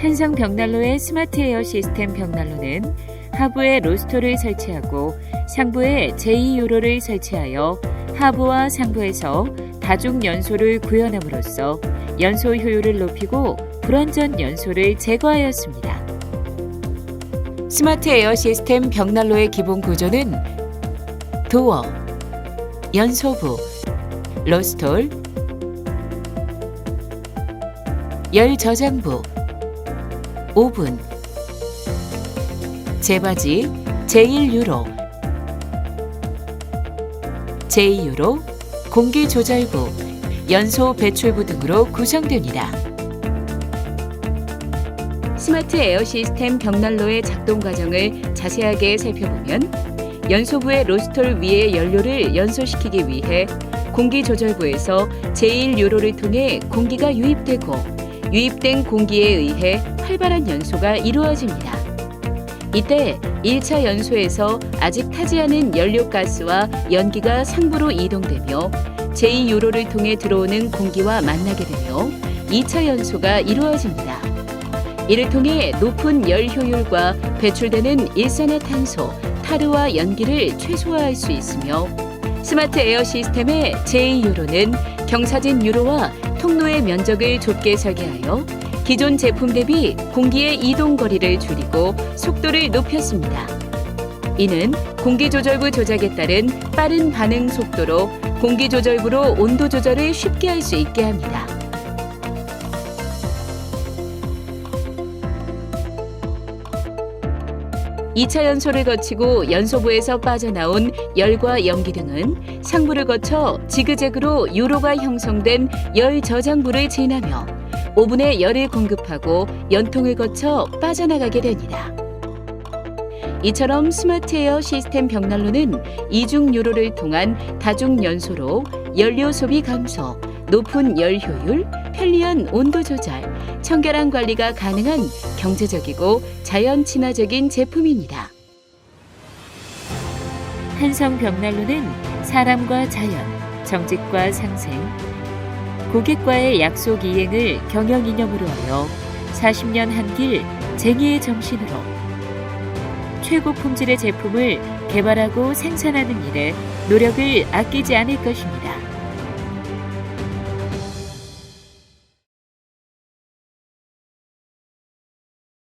한성 벽난로의 스마트 에어 시스템 벽난로는 하부에 로스터를 설치하고 상부에 제2요로를 설치하여 하부와 상부에서 다중 연소를 구현함으로써 연소 효율을 높이고 불완전 연소를 제거하였습니다. 스마트 에어 시스템 벽난로의 기본 구조는 도어, 연소부, 로스톨, 열 저장부, 오븐, 재바지, 제1유로, 제2유로, 공기조절부, 연소 배출부 등으로 구성됩니다. 스마트 에어 시스템 벽난로의 작동 과정을 자세하게 살펴보면 연소부의 로스톨 위에 연료를 연소시키기 위해 공기조절부에서 제1유로를 통해 공기가 유입되고 유입된 공기에 의해 활발한 연소가 이루어집니다. 이때 1차 연소에서 아직 타지 않은 연료가스와 연기가 상부로 이동되며 제2유로를 통해 들어오는 공기와 만나게 되며 2차 연소가 이루어집니다. 이를 통해 높은 열 효율과 배출되는 일산화탄소, 타르와 연기를 최소화할 수 있으며 스마트 에어 시스템의 제2유로는 경사진 유로와 통로의 면적을 좁게 설계하여 기존 제품 대비 공기의 이동 거리를 줄이고 속도를 높였습니다. 이는 공기조절부 조작에 따른 빠른 반응 속도로 공기조절부로 온도 조절을 쉽게 할 수 있게 합니다. (2차) 연소를 거치고 연소부에서 빠져나온 열과 연기 등은 상부를 거쳐 지그재그로 유로가 형성된 열 저장부를 지나며 오븐에 열을 공급하고 연통을 거쳐 빠져나가게 됩니다. 이처럼 스마트 에어 시스템 벽난로는 이중 유로를 통한 다중 연소로 연료 소비 감소, 높은 열 효율, 편리한 온도 조절, 청결한 관리가 가능한 경제적이고 자연 친화적인 제품입니다. 한성 벽난로는 사람과 자연, 정직과 상생, 고객과의 약속 이행을 경영 이념으로 하여 40년 한 길 쟁의의 정신으로 최고 품질의 제품을 개발하고 생산하는 일에 노력을 아끼지 않을 것입니다.